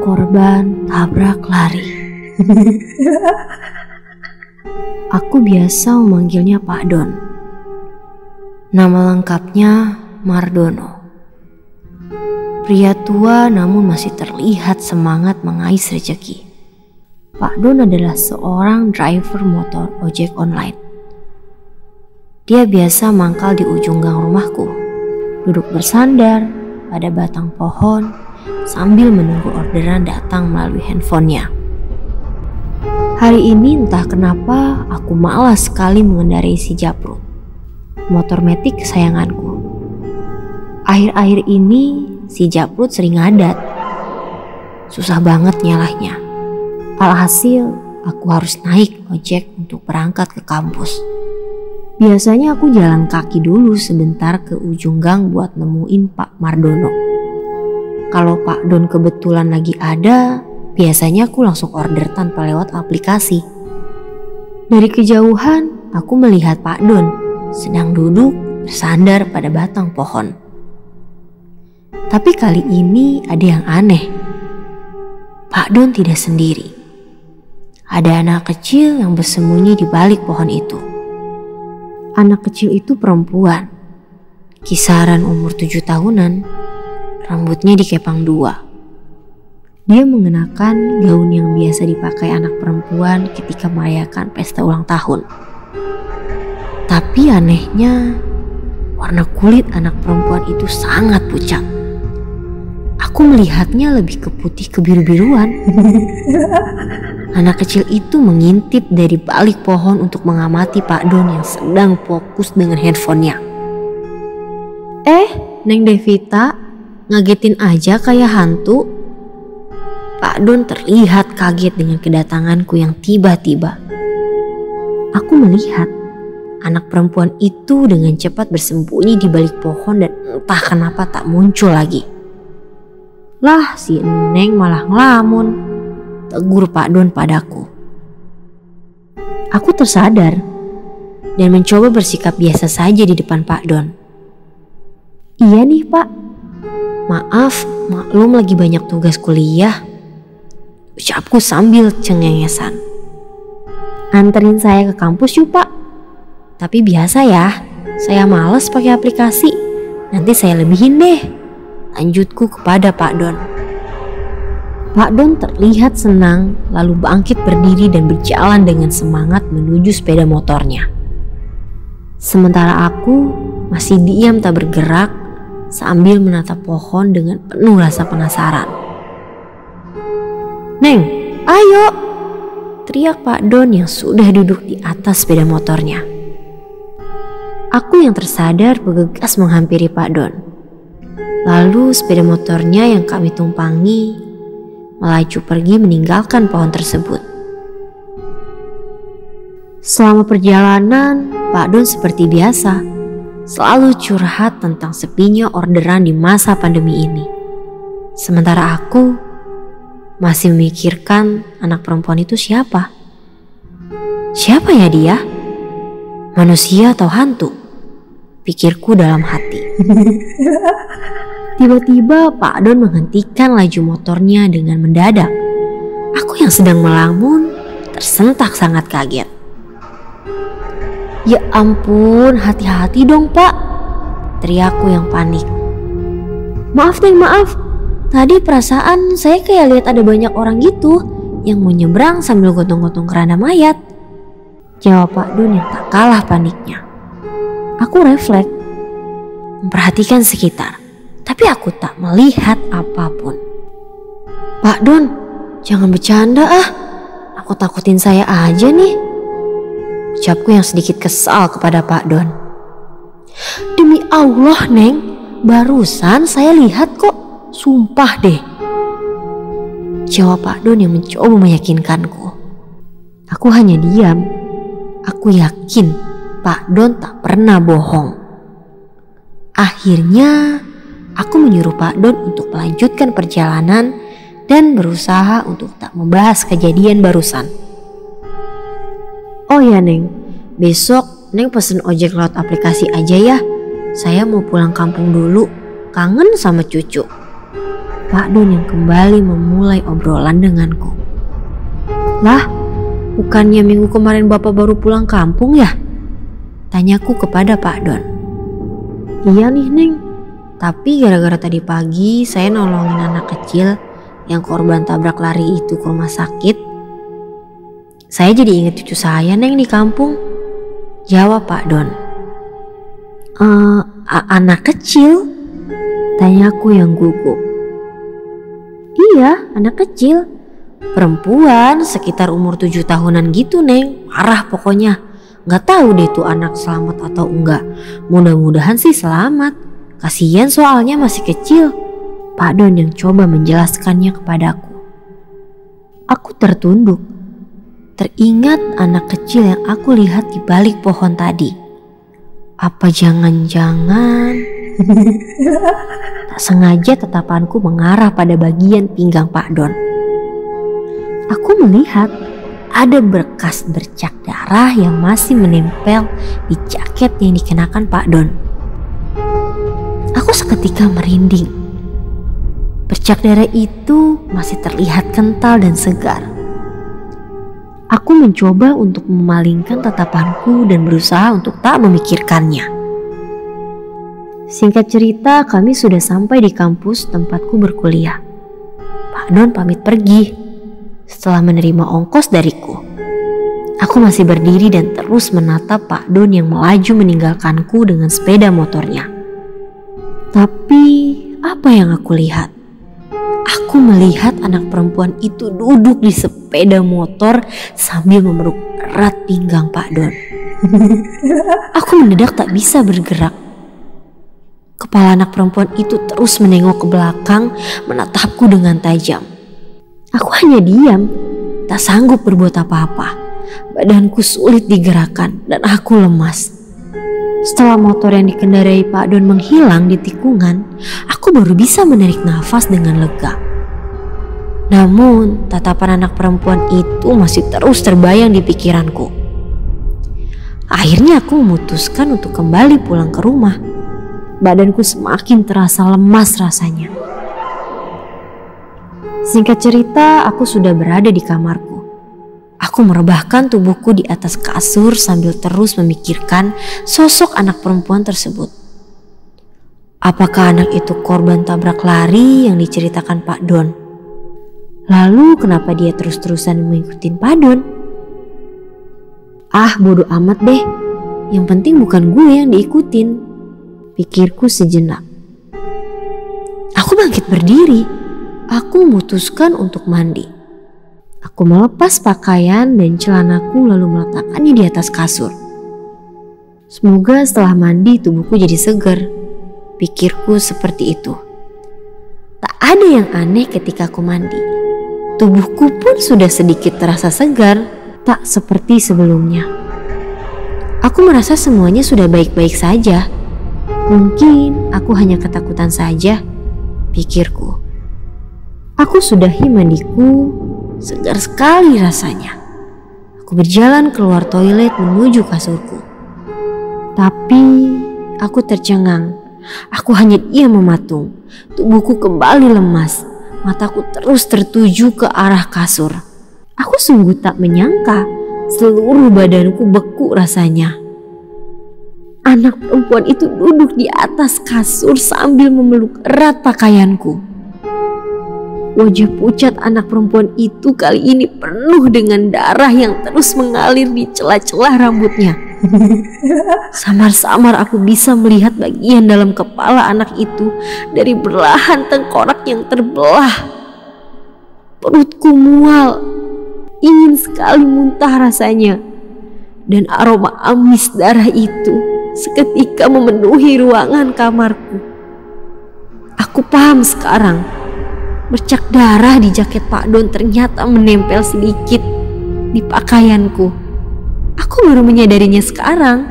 korban tabrak lari. Aku biasa memanggilnya Pak Don. Nama lengkapnya Mardono. Pria tua namun masih terlihat semangat mengais rezeki. Pak Don adalah seorang driver motor ojek online. Dia biasa mangkal di ujung gang rumahku, duduk bersandar pada batang pohon sambil menunggu orderan datang melalui handphonenya. Hari ini entah kenapa aku malas sekali mengendarai si Japrut, motor metik kesayanganku. Akhir-akhir ini si Japrut sering ngadat. Susah banget nyalahnya. Alhasil aku harus naik ojek untuk berangkat ke kampus. Biasanya aku jalan kaki dulu sebentar ke ujung gang buat nemuin Pak Mardono. Kalau Pak Don kebetulan lagi ada, biasanya aku langsung order tanpa lewat aplikasi. Dari kejauhan aku melihat Pak Don sedang duduk bersandar pada batang pohon. Tapi kali ini ada yang aneh. Pak Don tidak sendiri. Ada anak kecil yang bersembunyi di balik pohon itu. Anak kecil itu perempuan, kisaran umur 7 tahunan, rambutnya dikepang 2. Dia mengenakan gaun yang biasa dipakai anak perempuan ketika merayakan pesta ulang tahun. Tapi anehnya, warna kulit anak perempuan itu sangat pucat. Aku melihatnya lebih ke putih kebiru-biruan. Anak kecil itu mengintip dari balik pohon untuk mengamati Pak Don yang sedang fokus dengan handphonenya. Neng Devita, ngagetin aja kayak hantu. Pak Don terlihat kaget dengan kedatanganku yang tiba-tiba. Aku melihat anak perempuan itu dengan cepat bersembunyi di balik pohon dan entah kenapa tak muncul lagi. Lah, si Neng malah ngelamun, tegur Pak Don padaku. Aku tersadar dan mencoba bersikap biasa saja di depan Pak Don. Iya nih Pak, maaf, maklum lagi banyak tugas kuliah, ucapku sambil cengengesan. Anterin saya ke kampus yuk Pak. Tapi biasa ya, saya males pakai aplikasi, nanti saya lebihin deh, lanjutku kepada Pak Don. Pak Don terlihat senang lalu bangkit berdiri dan berjalan dengan semangat menuju sepeda motornya. Sementara aku masih diam tak bergerak sambil menatap pohon dengan penuh rasa penasaran. Neng, ayo! Teriak Pak Don yang sudah duduk di atas sepeda motornya. Aku yang tersadar bergegas menghampiri Pak Don. Lalu sepeda motornya yang kami tumpangi melaju pergi meninggalkan pohon tersebut. Selama perjalanan, Pak Don seperti biasa selalu curhat tentang sepinya orderan di masa pandemi ini. Sementara aku masih memikirkan anak perempuan itu siapa. Siapa ya dia? Manusia atau hantu? Pikirku dalam hati. Tiba-tiba Pak Don menghentikan laju motornya dengan mendadak. Aku yang sedang melamun tersentak sangat kaget. Ya ampun, hati-hati dong Pak, teriakku yang panik. Maaf Neng, maaf. Tadi perasaan saya kayak lihat ada banyak orang gitu yang mau nyebrang sambil gotong-gotong keranda mayat, jawab Pak Don yang tak kalah paniknya. Aku refleks memperhatikan sekitar, tapi aku tak melihat apapun. Pak Don, jangan bercanda ah, aku takutin saya aja nih, ucapku yang sedikit kesal kepada Pak Don. Demi Allah Neng, barusan saya lihat kok, sumpah deh, jawab Pak Don yang mencoba meyakinkanku. Aku hanya diam. Aku yakin Pak Don tak pernah bohong. Akhirnya aku menyuruh Pak Don untuk melanjutkan perjalanan dan berusaha untuk tak membahas kejadian barusan. Oh ya Neng, besok Neng pesen ojek lewat aplikasi aja ya. Saya mau pulang kampung dulu, kangen sama cucu. Pak Don yang kembali memulai obrolan denganku. "Lah, bukannya minggu kemarin Bapak baru pulang kampung ya?" tanyaku kepada Pak Don. "Iya nih Neng, tapi gara-gara tadi pagi saya nolongin anak kecil yang korban tabrak lari itu ke rumah sakit, saya jadi ingat cucu saya Neng di kampung," jawab Pak Don. Anak kecil?" tanyaku yang gugup. "Iya, anak kecil. Perempuan sekitar umur 7 tahunan gitu Neng. Parah pokoknya. Gak tahu deh tuh anak selamat atau enggak. Mudah-mudahan sih selamat. Kasian soalnya masih kecil," Pak Don yang coba menjelaskannya kepadaku. Aku tertunduk. Teringat anak kecil yang aku lihat di balik pohon tadi. Apa jangan-jangan tak sengaja tatapanku mengarah pada bagian pinggang Pak Don. Aku melihat ada berkas bercak darah yang masih menempel di jaket yang dikenakan Pak Don. Aku seketika merinding. Bercak darah itu masih terlihat kental dan segar. Aku mencoba untuk memalingkan tatapanku dan berusaha untuk tak memikirkannya. Singkat cerita, kami sudah sampai di kampus tempatku berkuliah. Pak Don pamit pergi setelah menerima ongkos dariku. Aku masih berdiri dan terus menatap Pak Don yang melaju meninggalkanku dengan sepeda motornya. Tapi apa yang aku lihat? Aku melihat anak perempuan itu duduk di sepeda motor sambil memeluk erat pinggang Pak Don. Aku mendadak tak bisa bergerak. Kepala anak perempuan itu terus menengok ke belakang, menatapku dengan tajam. Aku hanya diam, tak sanggup berbuat apa-apa. Badanku sulit digerakkan dan aku lemas. Setelah motor yang dikendarai Pak Don menghilang di tikungan, aku baru bisa menarik nafas dengan lega. Namun tatapan anak perempuan itu masih terus terbayang di pikiranku. Akhirnya aku memutuskan untuk kembali pulang ke rumah. Badanku semakin terasa lemas rasanya. Singkat cerita, aku sudah berada di kamarku. Aku merebahkan tubuhku di atas kasur sambil terus memikirkan sosok anak perempuan tersebut. Apakah anak itu korban tabrak lari yang diceritakan Pak Don? Lalu kenapa dia terus-terusan mengikuti Pak Don? Ah, bodoh amat deh. Yang penting bukan gue yang diikutin, pikirku sejenak. Aku bangkit berdiri. Aku memutuskan untuk mandi. Aku melepas pakaian dan celanaku lalu meletakkannya di atas kasur. Semoga setelah mandi tubuhku jadi segar, pikirku seperti itu. Tak ada yang aneh ketika aku mandi. Tubuhku pun sudah sedikit terasa segar, tak seperti sebelumnya. Aku merasa semuanya sudah baik-baik saja. Mungkin aku hanya ketakutan saja, pikirku. Aku sudahi mandiku, segar sekali rasanya. Aku berjalan keluar toilet menuju kasurku. Tapi aku tercengang. Aku hanya diam mematung. Tubuhku kembali lemas. Mataku terus tertuju ke arah kasur. Aku sungguh tak menyangka seluruh badanku beku rasanya. Anak perempuan itu duduk di atas kasur sambil memeluk erat pakaianku. Wajah pucat anak perempuan itu kali ini penuh dengan darah yang terus mengalir di celah-celah rambutnya. Samar-samar aku bisa melihat bagian dalam kepala anak itu dari belahan tengkorak yang terbelah. Perutku mual, ingin sekali muntah rasanya. Dan aroma amis darah itu seketika memenuhi ruangan kamarku. Aku paham sekarang. Bercak darah di jaket Pak Don ternyata menempel sedikit di pakaianku. Aku baru menyadarinya sekarang.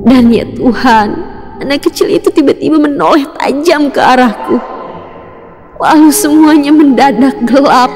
Dan ya Tuhan, anak kecil itu tiba-tiba menoleh tajam ke arahku. Lalu semuanya mendadak gelap.